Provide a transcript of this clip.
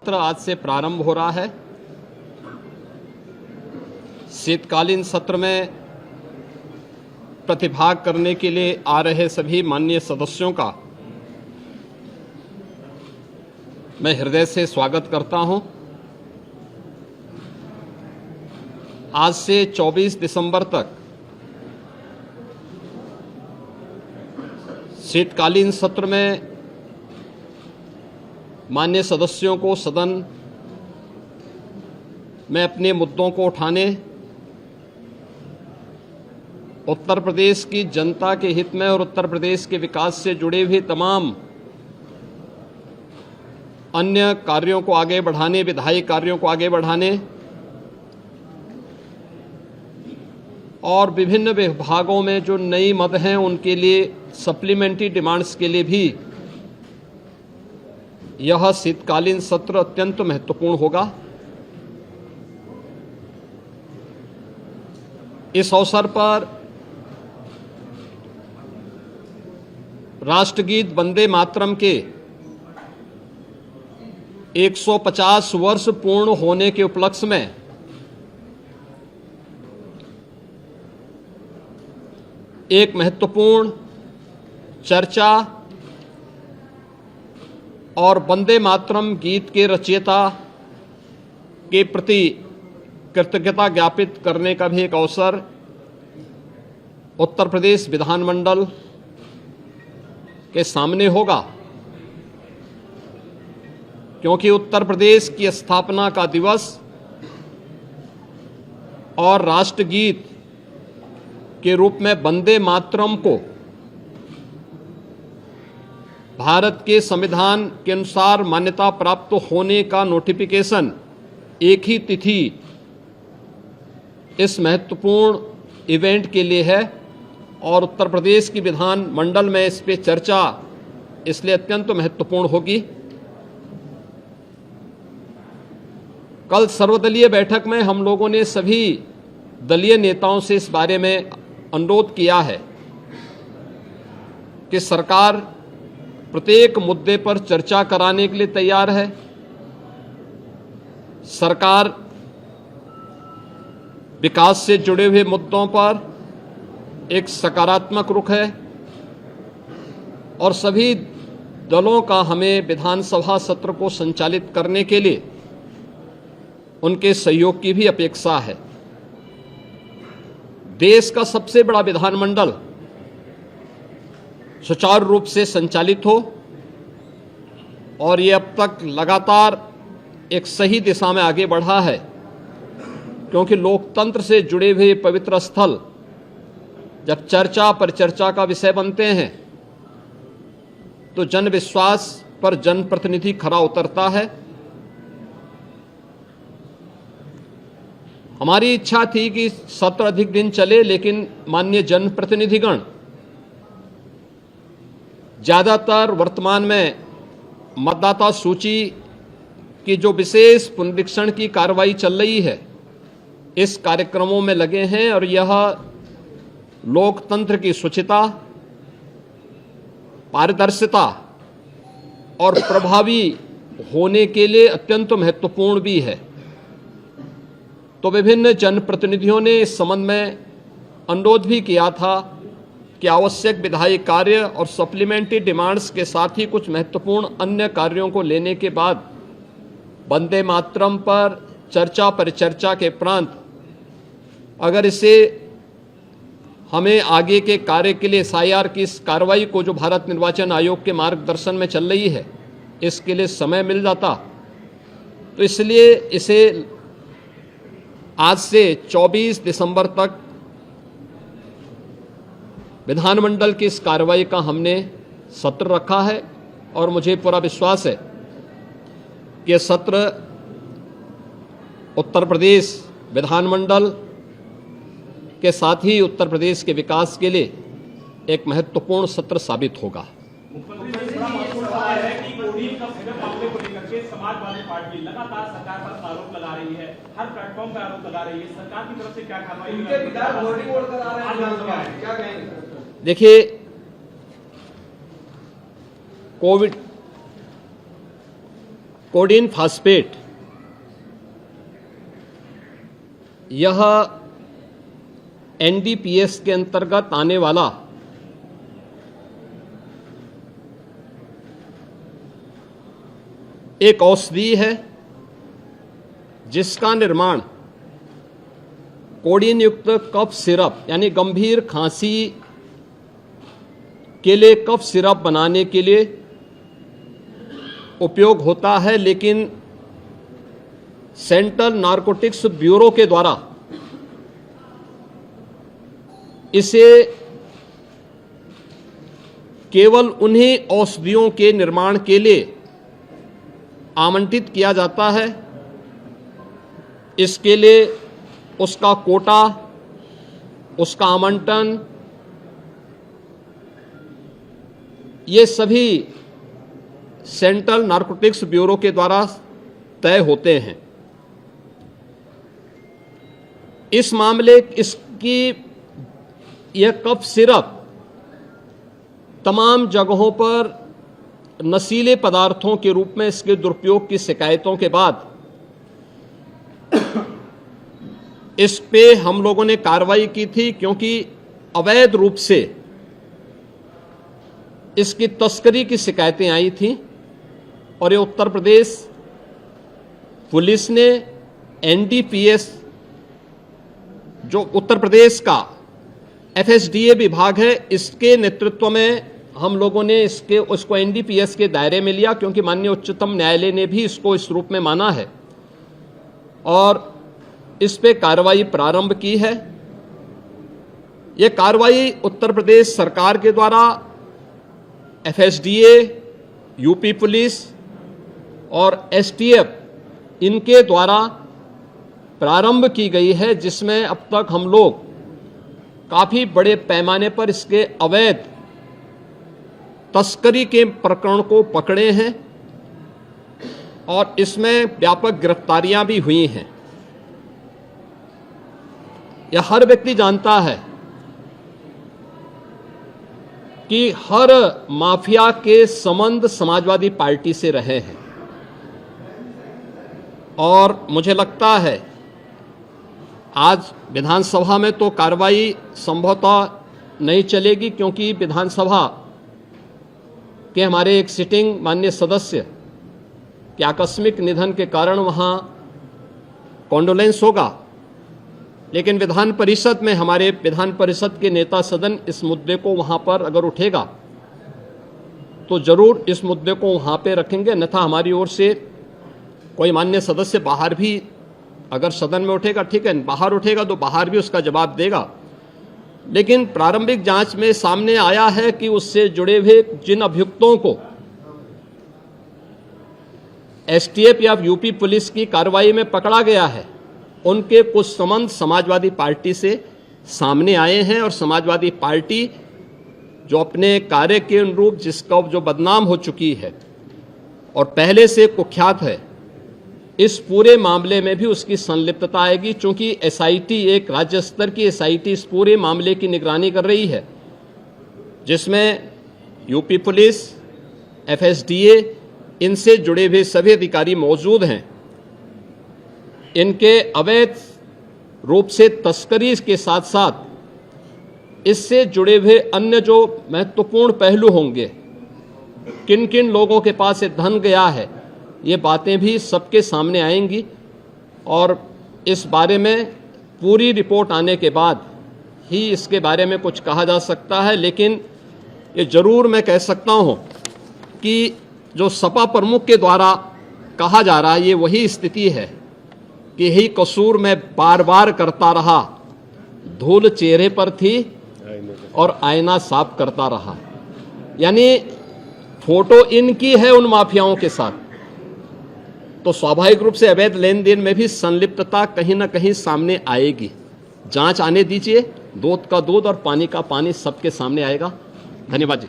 सत्र आज से प्रारंभ हो रहा है। शीतकालीन सत्र में प्रतिभाग करने के लिए आ रहे सभी माननीय सदस्यों का मैं हृदय से स्वागत करता हूं। आज से 24 दिसंबर तक शीतकालीन सत्र में माननीय सदस्यों को सदन में अपने मुद्दों को उठाने, उत्तर प्रदेश की जनता के हित में और उत्तर प्रदेश के विकास से जुड़े हुए तमाम अन्य कार्यों को आगे बढ़ाने, विधायी कार्यों को आगे बढ़ाने और विभिन्न विभागों में जो नई मद हैं उनके लिए सप्लीमेंट्री डिमांड्स के लिए भी यह शीतकालीन सत्र अत्यंत महत्वपूर्ण होगा। इस अवसर पर राष्ट्रगीत वंदे मातरम के 150 वर्ष पूर्ण होने के उपलक्ष्य में एक महत्वपूर्ण चर्चा और वंदे मातरम गीत के रचयिता के प्रति कृतज्ञता ज्ञापित करने का भी एक अवसर उत्तर प्रदेश विधानमंडल के सामने होगा, क्योंकि उत्तर प्रदेश की स्थापना का दिवस और राष्ट्रगीत के रूप में वंदे मातरम को भारत के संविधान के अनुसार मान्यता प्राप्त होने का नोटिफिकेशन एक ही तिथि इस महत्वपूर्ण इवेंट के लिए है और उत्तर प्रदेश की विधान मंडल में इस पे चर्चा इसलिए अत्यंत महत्वपूर्ण होगी। कल सर्वदलीय बैठक में हम लोगों ने सभी दलीय नेताओं से इस बारे में अनुरोध किया है कि सरकार प्रत्येक मुद्दे पर चर्चा कराने के लिए तैयार है। सरकार विकास से जुड़े हुए मुद्दों पर एक सकारात्मक रुख है और सभी दलों का हमें विधानसभा सत्र को संचालित करने के लिए उनके सहयोग की भी अपेक्षा है। देश का सबसे बड़ा विधानमंडल सुचारू रूप से संचालित हो और ये अब तक लगातार एक सही दिशा में आगे बढ़ा है, क्योंकि लोकतंत्र से जुड़े हुए पवित्र स्थल जब चर्चा परिचर्चा का विषय बनते हैं तो जन विश्वास पर जनप्रतिनिधि खरा उतरता है। हमारी इच्छा थी कि सत्र अधिक दिन चले, लेकिन माननीय जनप्रतिनिधिगण ज्यादातर वर्तमान में मतदाता सूची की जो विशेष पुनरीक्षण की कार्रवाई चल रही है इस कार्यक्रमों में लगे हैं और यह लोकतंत्र की शुचिता, पारदर्शिता और प्रभावी होने के लिए अत्यंत महत्वपूर्ण भी है। तो विभिन्न जनप्रतिनिधियों ने इस संबंध में अनुरोध भी किया था कि आवश्यक विधायी कार्य और सप्लीमेंट्री डिमांड्स के साथ ही कुछ महत्वपूर्ण अन्य कार्यों को लेने के बाद वंदे मातरम पर चर्चा परिचर्चा के उपरांत अगर इसे हमें आगे के कार्य के लिए SIR की इस कार्रवाई को जो भारत निर्वाचन आयोग के मार्गदर्शन में चल रही है इसके लिए समय मिल जाता, तो इसलिए इसे आज से 24 दिसंबर तक विधानमंडल की इस कार्रवाई का हमने सत्र रखा है और मुझे पूरा विश्वास है कि यह सत्र उत्तर प्रदेश विधानमंडल के साथ ही उत्तर प्रदेश के विकास के लिए एक महत्वपूर्ण सत्र साबित होगा। समाजवादी पार्टी लगातार सरकार पर आरोप लगा रही है, हर प्लेटफॉर्म पर आरोप लगा रही है, सरकार की तरफ से क्या कार्रवाई? उनके विधायक होर्डिंग बोर्ड करा रहे हैं, क्या कहेंगे? देखिए, कोडीन फास्फेट यह एनडीपीएस के अंतर्गत आने वाला एक औषधि है जिसका निर्माण कोडीन युक्त कफ सिरप यानी गंभीर खांसी के लिए कफ सिरप बनाने के लिए उपयोग होता है, लेकिन सेंट्रल नारकोटिक्स ब्यूरो के द्वारा इसे केवल उन्हीं औषधियों के निर्माण के लिए आवंटित किया जाता है। इसके लिए उसका कोटा, उसका आवंटन, ये सभी सेंट्रल नारकोटिक्स ब्यूरो के द्वारा तय होते हैं। इस मामले इसकी यह कफ सिरप तमाम जगहों पर नशीले पदार्थों के रूप में इसके दुरुपयोग की शिकायतों के बाद इस पे हम लोगों ने कार्रवाई की थी, क्योंकि अवैध रूप से इसकी तस्करी की शिकायतें आई थीं और ये उत्तर प्रदेश पुलिस ने एनडीपीएस जो उत्तर प्रदेश का एफएसडीए विभाग है, इसके नेतृत्व में हम लोगों ने उसको एनडीपीएस के दायरे में लिया, क्योंकि माननीय उच्चतम न्यायालय ने भी इसको इस रूप में माना है और इस पे कार्रवाई प्रारंभ की है। यह कार्रवाई उत्तर प्रदेश सरकार के द्वारा एफएसडीए, यूपी पुलिस और एसटीएफ इनके द्वारा प्रारंभ की गई है, जिसमें अब तक हम लोग काफी बड़े पैमाने पर इसके अवैध तस्करी के प्रकरण को पकड़े हैं और इसमें व्यापक गिरफ्तारियां भी हुई हैं। यह हर व्यक्ति जानता है कि हर माफिया के संबंध समाजवादी पार्टी से रहे हैं और मुझे लगता है आज विधानसभा में तो कार्रवाई संभवतः नहीं चलेगी, क्योंकि विधानसभा के हमारे एक सिटिंग माननीय सदस्य के आकस्मिक निधन के कारण वहां कॉन्डोलेंस होगा, लेकिन विधान परिषद में हमारे विधान परिषद के नेता सदन इस मुद्दे को वहां पर अगर उठेगा तो जरूर इस मुद्दे को वहां पे रखेंगे, अन्यथा हमारी ओर से कोई माननीय सदस्य बाहर भी अगर सदन में उठेगा ठीक है, बाहर उठेगा तो बाहर भी उसका जवाब देगा। लेकिन प्रारंभिक जांच में सामने आया है कि उससे जुड़े हुए जिन अभियुक्तों को एसटीएफ या यूपी पुलिस की कार्रवाई में पकड़ा गया है, उनके कुछ संबंध समाजवादी पार्टी से सामने आए हैं और समाजवादी पार्टी जो अपने कार्य के अनुरूप जिसका जो बदनाम हो चुकी है और पहले से कुख्यात है, इस पूरे मामले में भी उसकी संलिप्तता आएगी। चूंकि एसआईटी एक राज्य स्तर की एसआईटी इस पूरे मामले की निगरानी कर रही है, जिसमें यूपी पुलिस, एफएसडीए, इनसे जुड़े हुए सभी अधिकारी मौजूद हैं। इनके अवैध रूप से तस्करी के साथ साथ इससे जुड़े हुए अन्य जो महत्वपूर्ण पहलू होंगे, किन किन लोगों के पास ये धन गया है, ये बातें भी सबके सामने आएंगी और इस बारे में पूरी रिपोर्ट आने के बाद ही इसके बारे में कुछ कहा जा सकता है। लेकिन ये जरूर मैं कह सकता हूं कि जो सपा प्रमुख के द्वारा कहा जा रहा है, ये वही स्थिति है कि यही कसूर मैं बार बार करता रहा, धूल चेहरे पर थी और आईना साफ करता रहा। यानी फोटो इनकी है उन माफियाओं के साथ, तो स्वाभाविक रूप से अवैध लेन देन में भी संलिप्तता कहीं ना कहीं सामने आएगी। जांच आने दीजिए, दूध का दूध और पानी का पानी सबके सामने आएगा। धन्यवाद जी।